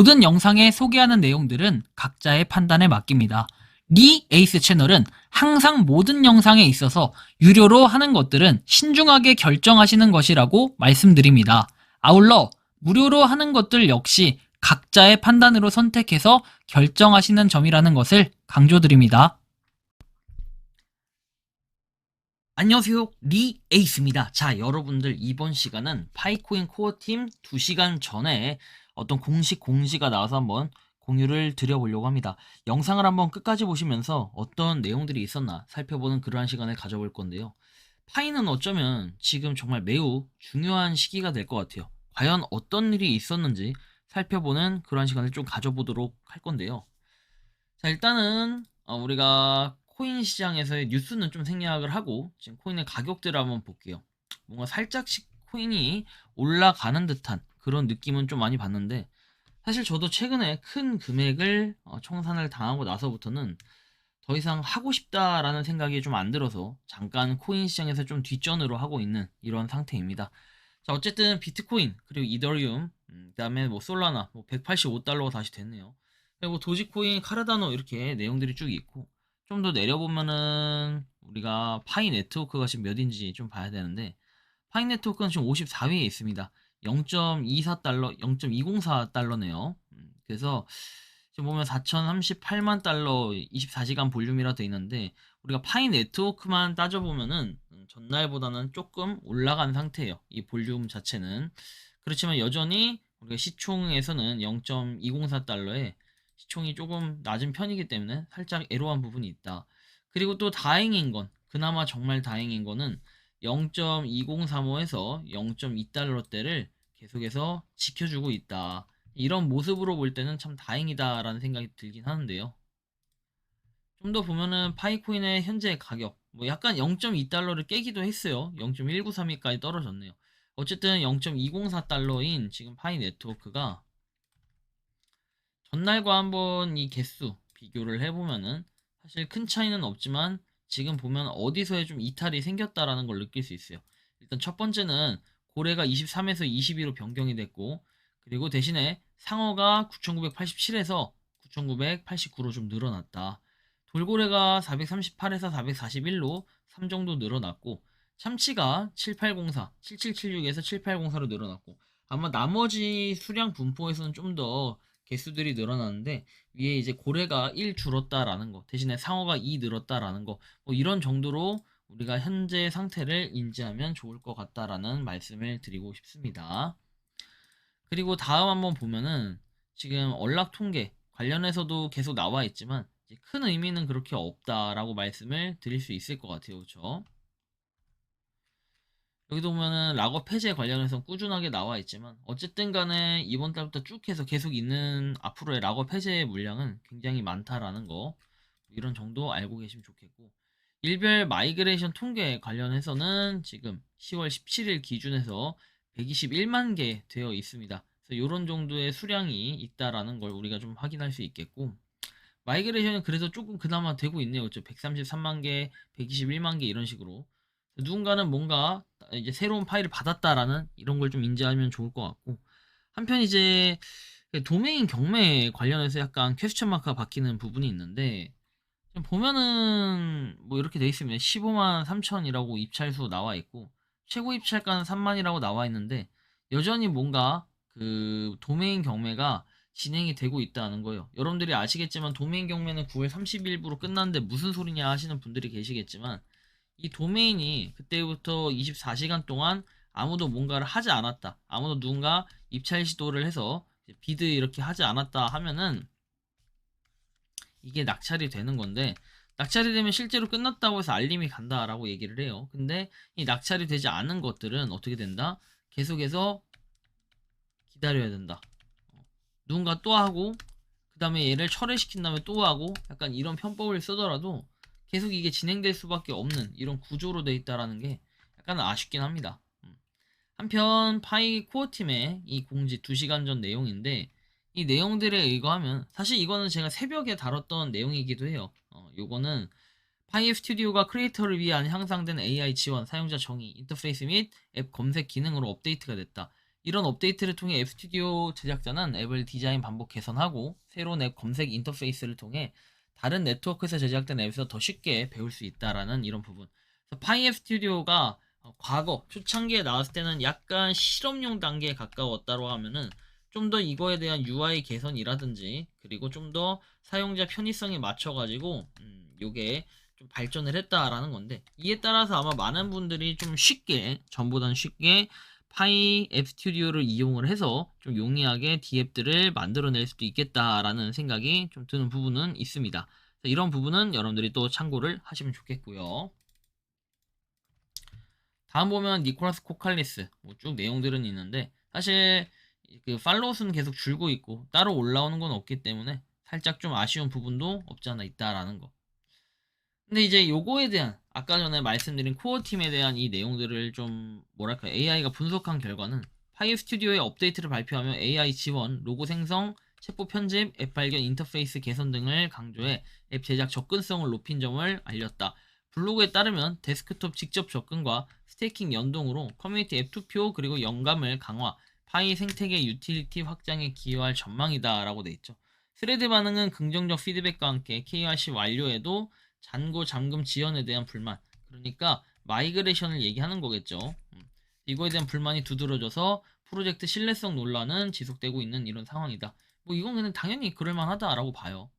모든 영상에 소개하는 내용들은 각자의 판단에 맡깁니다. 리 에이스 채널은 항상 모든 영상에 있어서 유료로 하는 것들은 신중하게 결정하시는 것이라고 말씀드립니다. 아울러 무료로 하는 것들 역시 각자의 판단으로 선택해서 결정하시는 점이라는 것을 강조드립니다. 안녕하세요, 리 에이스입니다. 자, 여러분들 이번 시간은 파이코인 코어팀 2시간 전에 어떤 공지가 나와서 한번 공유를 드려보려고 합니다. 영상을 한번 끝까지 보시면서 어떤 내용들이 있었나 살펴보는 그러한 시간을 가져볼 건데요. 파이는 어쩌면 지금 정말 매우 중요한 시기가 될 것 같아요. 과연 어떤 일이 있었는지 살펴보는 그러한 시간을 좀 가져보도록 할 건데요. 자, 일단은 우리가 코인 시장에서의 뉴스는 좀 생략을 하고 지금 코인의 가격들을 한번 볼게요. 뭔가 살짝씩 코인이 올라가는 듯한 그런 느낌은 좀 많이 봤는데, 사실 저도 최근에 큰 금액을 청산을 당하고 나서부터는 더 이상 하고 싶다라는 생각이 좀 안 들어서 잠깐 코인 시장에서 좀 뒷전으로 하고 있는 이런 상태입니다. 자, 어쨌든 비트코인 그리고 이더리움, 그다음에 뭐 솔라나 뭐 185달러가 다시 됐네요. 그리고 도지코인, 카르다노 이렇게 내용들이 쭉 있고, 좀 더 내려보면은 우리가 파이 네트워크가 지금 몇인지 좀 봐야 되는데, 파이 네트워크는 지금 54위에 있습니다. 0.24달러, 0.204달러네요. 그래서 지금 보면 4,038만 달러 24시간 볼륨이라 돼 있는데, 우리가 파이 네트워크만 따져보면은 전날보다는 조금 올라간 상태예요. 이 볼륨 자체는. 그렇지만 여전히 우리가 시총에서는 0.204달러에 시총이 조금 낮은 편이기 때문에 살짝 애로한 부분이 있다. 그리고 또 다행인 건, 그나마 정말 다행인 거는 0.2035에서 0.2달러대를 계속해서 지켜주고 있다. 이런 모습으로 볼 때는 참 다행이다라는 생각이 들긴 하는데요. 좀 더 보면은 파이코인의 현재 가격, 뭐 약간 0.2달러를 깨기도 했어요. 0.193위까지 떨어졌네요. 어쨌든 0.204달러인 지금 파이 네트워크가 전날과 한번 이 개수 비교를 해보면은 사실 큰 차이는 없지만, 지금 보면 어디서에 좀 이탈이 생겼다라는 걸 느낄 수 있어요. 일단 첫 번째는 고래가 23에서 22로 변경이 됐고, 그리고 대신에 상어가 9,987에서 9,989로 좀 늘어났다. 돌고래가 438에서 441로 3 정도 늘어났고, 참치가 7804, 7776에서 7804로 늘어났고, 아마 나머지 수량 분포에서는 좀더 개수들이 늘어나는데, 위에 이제 고래가 1 줄었다라는 거, 대신에 상어가 2 늘었다라는 거, 뭐 이런 정도로 우리가 현재 상태를 인지하면 좋을 것 같다라는 말씀을 드리고 싶습니다. 그리고 다음 한번 보면은 지금 언락 통계 관련해서도 계속 나와 있지만 큰 의미는 그렇게 없다라고 말씀을 드릴 수 있을 것 같아요. 그렇죠? 여기도 보면은 락업 해제 관련해서 꾸준하게 나와 있지만, 어쨌든 간에 이번 달부터 쭉 해서 계속 있는 앞으로의 락업 해제 물량은 굉장히 많다라는 거, 이런 정도 알고 계시면 좋겠고, 일별 마이그레이션 통계 관련해서는 지금 10월 17일 기준에서 121만 개 되어 있습니다. 그래서 이런 정도의 수량이 있다라는 걸 우리가 좀 확인할 수 있겠고, 마이그레이션은 그래서 조금 그나마 되고 있네요. 그렇죠? 133만 개, 121만 개 이런 식으로. 누군가는 뭔가 이제 새로운 파일을 받았다라는 이런 걸 좀 인지하면 좋을 것 같고, 한편 이제 도메인 경매 관련해서 약간 퀘스천 마크가 박히는 부분이 있는데, 지금 보면은 뭐 이렇게 돼 있습니다. 15만 3천이라고 입찰수 나와 있고, 최고 입찰가는 3만이라고 나와 있는데, 여전히 뭔가 그 도메인 경매가 진행이 되고 있다는 거예요. 여러분들이 아시겠지만 도메인 경매는 9월 30일부로 끝났는데 무슨 소리냐 하시는 분들이 계시겠지만, 이 도메인이 그때부터 24시간 동안 아무도 뭔가를 하지 않았다, 아무도 누군가 입찰 시도를 해서 비드 이렇게 하지 않았다 하면은 이게 낙찰이 되는 건데, 낙찰이 되면 실제로 끝났다고 해서 알림이 간다라고 얘기를 해요. 근데 이 낙찰이 되지 않은 것들은 어떻게 된다? 계속해서 기다려야 된다. 누군가 또 하고, 그 다음에 얘를 철회시킨 다음에 또 하고, 약간 이런 편법을 쓰더라도 계속 이게 진행될 수밖에 없는 이런 구조로 돼 있다라는 게 약간 아쉽긴 합니다. 한편 파이 코어 팀의 이 공지 2시간 전 내용인데, 이 내용들에 의거하면 사실 이거는 제가 새벽에 다뤘던 내용이기도 해요. 요거는 파이 스튜디오가 크리에이터를 위한 향상된 AI 지원, 사용자 정의, 인터페이스 및 앱 검색 기능으로 업데이트가 됐다. 이런 업데이트를 통해 앱 스튜디오 제작자는 앱을 디자인 반복 개선하고 새로운 앱 검색 인터페이스를 통해 다른 네트워크에서 제작된 앱에서 더 쉽게 배울 수 있다라는 이런 부분. 그래서 파이앱 스튜디오가 과거 초창기에 나왔을 때는 약간 실험용 단계에 가까웠다고 하면은 좀 더 이거에 대한 UI 개선이라든지 그리고 좀 더 사용자 편의성에 맞춰가지고 요게 좀 발전을 했다라는 건데, 이에 따라서 아마 많은 분들이 좀 쉽게, 전보다는 쉽게 파이 앱 스튜디오를 이용을 해서 좀 용이하게 D앱들을 만들어낼 수도 있겠다라는 생각이 좀 드는 부분은 있습니다. 이런 부분은 여러분들이 또 참고를 하시면 좋겠고요. 다음 보면 니콜라스 코칼리스 뭐 쭉 내용들은 있는데, 사실 그 팔로우 수는 계속 줄고 있고 따로 올라오는 건 없기 때문에 살짝 좀 아쉬운 부분도 없지 않아 있다라는 거. 근데 이제 요거에 대한 아까 전에 말씀드린 코어 팀에 대한 이 내용들을 좀 뭐랄까 AI가 분석한 결과는, 파이브 스튜디오의 업데이트를 발표하며 AI 지원, 로고 생성, 챗봇 편집, 앱 발견 인터페이스 개선 등을 강조해 앱 제작 접근성을 높인 점을 알렸다. 블로그에 따르면 데스크톱 직접 접근과 스테이킹 연동으로 커뮤니티 앱 투표 그리고 영감을 강화, 파이 생태계 유틸리티 확장에 기여할 전망이다 라고 돼 있죠. 스레드 반응은 긍정적 피드백과 함께 KYC 완료에도 잔고 잠금 지연에 대한 불만, 그러니까 마이그레이션을 얘기하는 거겠죠. 이거에 대한 불만이 두드러져서 프로젝트 신뢰성 논란은 지속되고 있는 이런 상황이다. 뭐 이건 그냥 당연히 그럴만하다라고 봐요.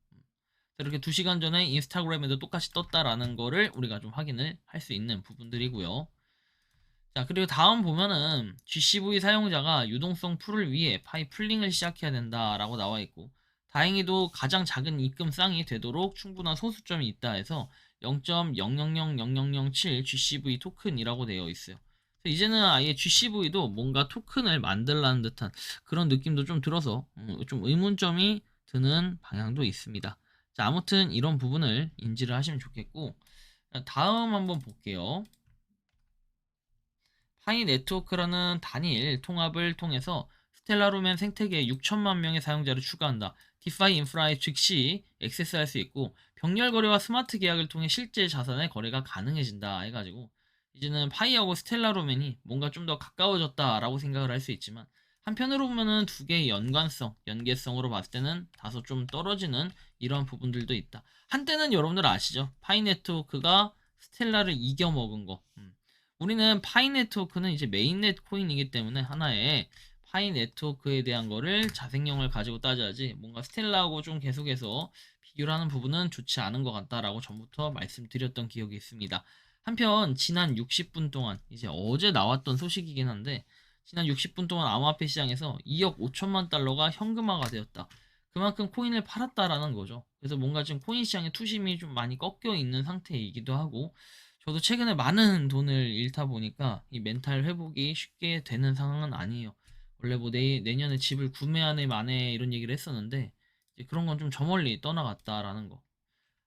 이렇게 2시간 전에 인스타그램에도 똑같이 떴다라는 거를 우리가 좀 확인을 할 수 있는 부분들이고요. 자, 그리고 다음 보면은 GCV 사용자가 유동성 풀을 위해 파이 풀링을 시작해야 된다라고 나와 있고, 다행히도 가장 작은 입금쌍이 되도록 충분한 소수점이 있다 해서 0.000007 GCV 토큰이라고 되어 있어요. 그래서 이제는 아예 GCV도 뭔가 토큰을 만들라는 듯한 그런 느낌도 좀 들어서 좀 의문점이 드는 방향도 있습니다. 자, 아무튼 이런 부분을 인지를 하시면 좋겠고, 다음 한번 볼게요. 파이 네트워크라는 단일 통합을 통해서 스텔라루멘 생태계에 6천만 명의 사용자를 추가한다. 디파이 인프라에 즉시 액세스할 수 있고 병렬 거래와 스마트 계약을 통해 실제 자산의 거래가 가능해진다 해가지고, 이제는 파이하고 스텔라루멘이 뭔가 좀 더 가까워졌다라고 생각을 할 수 있지만, 한편으로 보면은 두 개의 연관성, 연계성으로 봤을 때는 다소 좀 떨어지는 이런 부분들도 있다. 한때는 여러분들 아시죠? 파이 네트워크가 스텔라를 이겨먹은 거. 우리는 파이 네트워크는 이제 메인넷 코인이기 때문에 하나의 파이 네트워크에 대한 거를 자생력을 가지고 따져야지, 뭔가 스텔라하고 좀 계속해서 비교를 하는 부분은 좋지 않은 것 같다라고 전부터 말씀드렸던 기억이 있습니다. 한편 지난 60분 동안, 이제 어제 나왔던 소식이긴 한데, 지난 60분 동안 암호화폐 시장에서 2억 5천만 달러가 현금화가 되었다. 그만큼 코인을 팔았다라는 거죠. 그래서 뭔가 지금 코인 시장의 투심이 좀 많이 꺾여 있는 상태이기도 하고, 저도 최근에 많은 돈을 잃다 보니까 이 멘탈 회복이 쉽게 되는 상황은 아니에요. 원래 뭐 내년에 집을 구매하네 마네 이런 얘기를 했었는데, 이제 그런 건 좀 저 멀리 떠나갔다라는 거.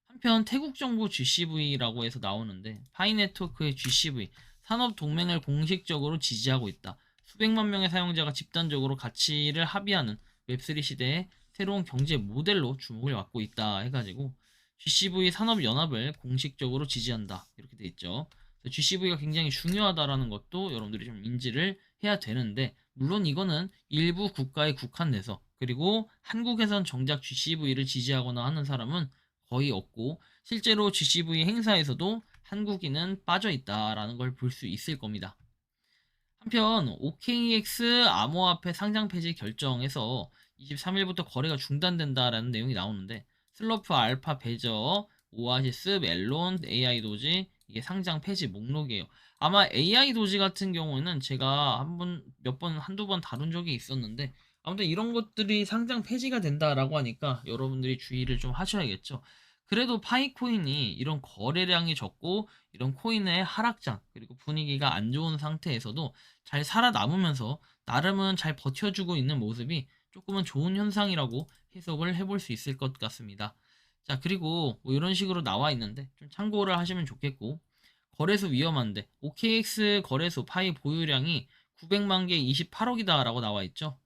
한편 태국 정부 GCV라고 해서 나오는데, 파이네트워크의 GCV 산업 동맹을 공식적으로 지지하고 있다. 수백만 명의 사용자가 집단적으로 가치를 합의하는 웹3 시대의 새로운 경제 모델로 주목을 받고 있다 해가지고, GCV 산업연합을 공식적으로 지지한다 이렇게 돼 있죠. GCV가 굉장히 중요하다라는 것도 여러분들이 좀 인지를 해야 되는데, 물론 이거는 일부 국가에 국한돼서, 그리고 한국에선 정작 GCV를 지지하거나 하는 사람은 거의 없고, 실제로 GCV 행사에서도 한국인은 빠져 있다라는 걸 볼 수 있을 겁니다. 한편 OKX 암호화폐 상장 폐지 결정에서 23일부터 거래가 중단된다라는 내용이 나오는데, 슬러프 알파 베저, 오아시스, 멜론, AI 도지, 이게 상장 폐지 목록이에요. 아마 AI 도지 같은 경우는 제가 몇 번, 한두 번 다룬 적이 있었는데, 아무튼 이런 것들이 상장 폐지가 된다라고 하니까 여러분들이 주의를 좀 하셔야겠죠. 그래도 파이코인이 이런 거래량이 적고 이런 코인의 하락장 그리고 분위기가 안 좋은 상태에서도 잘 살아남으면서 나름은 잘 버텨주고 있는 모습이 조금은 좋은 현상이라고 해석을 해볼 수 있을 것 같습니다. 자, 그리고 뭐 이런 식으로 나와 있는데 좀 참고를 하시면 좋겠고, 거래소 위험한데 OKX 거래소 파이 보유량이 900만 개 28억이다 라고 나와 있죠.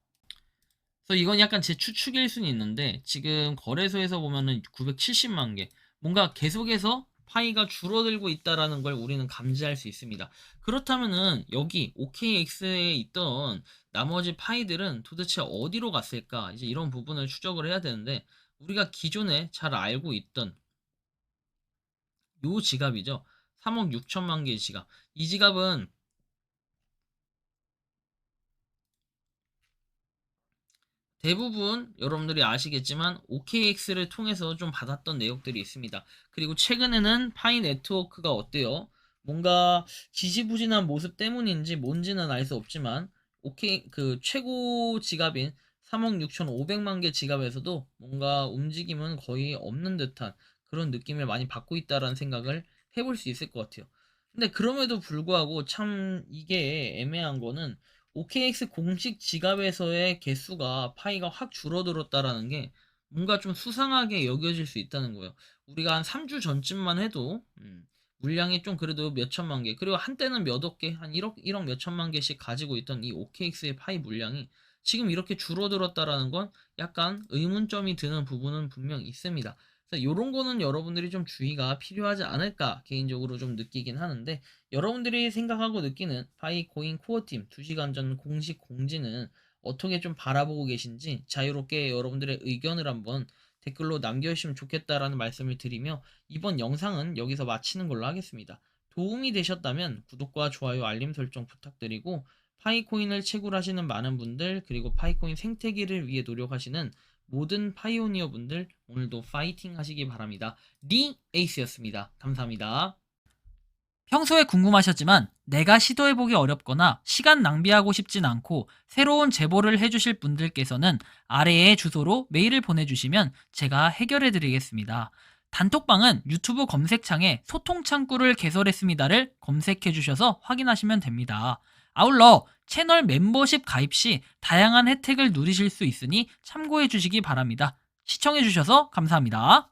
그래서 이건 약간 제 추측일 수는 있는데, 지금 거래소에서 보면은 970만 개, 뭔가 계속해서 파이가 줄어들고 있다라는 걸 우리는 감지할 수 있습니다. 그렇다면은 여기 OKX에 있던 나머지 파이들은 도대체 어디로 갔을까? 이제 이런 부분을 추적을 해야 되는데, 우리가 기존에 잘 알고 있던 요 지갑이죠. 3억 6천만 개의 지갑. 이 지갑은 대부분 여러분들이 아시겠지만 OKX를 통해서 좀 받았던 내역들이 있습니다. 그리고 최근에는 파이 네트워크가 어때요? 뭔가 지지부진한 모습 때문인지 뭔지는 알 수 없지만 그 최고 지갑인 3억 6,500만 개 지갑에서도 뭔가 움직임은 거의 없는 듯한 그런 느낌을 많이 받고 있다라는 생각을 해볼 수 있을 것 같아요. 근데 그럼에도 불구하고 참 이게 애매한 거는 OKX 공식 지갑에서의 개수가 파이가 확 줄어들었다라는 게 뭔가 좀 수상하게 여겨질 수 있다는 거예요. 우리가 한 3주 전쯤만 해도 물량이 좀 그래도 몇 천만 개, 그리고 한때는 몇억 개, 한 1억 몇 천만 개씩 가지고 있던 이 OKX의 파이 물량이 지금 이렇게 줄어들었다라는 건 약간 의문점이 드는 부분은 분명 있습니다. 그래서 이런 거는 여러분들이 좀 주의가 필요하지 않을까 개인적으로 좀 느끼긴 하는데, 여러분들이 생각하고 느끼는 파이코인 코어팀 2시간 전 공식 공지는 어떻게 좀 바라보고 계신지 자유롭게 여러분들의 의견을 한번 댓글로 남겨주시면 좋겠다라는 말씀을 드리며, 이번 영상은 여기서 마치는 걸로 하겠습니다. 도움이 되셨다면 구독과 좋아요, 알림 설정 부탁드리고, 파이코인을 채굴하시는 많은 분들, 그리고 파이코인 생태계를 위해 노력하시는 모든 파이오니어 분들, 오늘도 파이팅 하시기 바랍니다. 리 에이스였습니다. 감사합니다. 평소에 궁금하셨지만 내가 시도해보기 어렵거나 시간 낭비하고 싶진 않고 새로운 제보를 해주실 분들께서는 아래의 주소로 메일을 보내주시면 제가 해결해드리겠습니다. 단톡방은 유튜브 검색창에 소통창구를 개설했습니다를 검색해주셔서 확인하시면 됩니다. 아울러 채널 멤버십 가입 시 다양한 혜택을 누리실 수 있으니 참고해주시기 바랍니다. 시청해주셔서 감사합니다.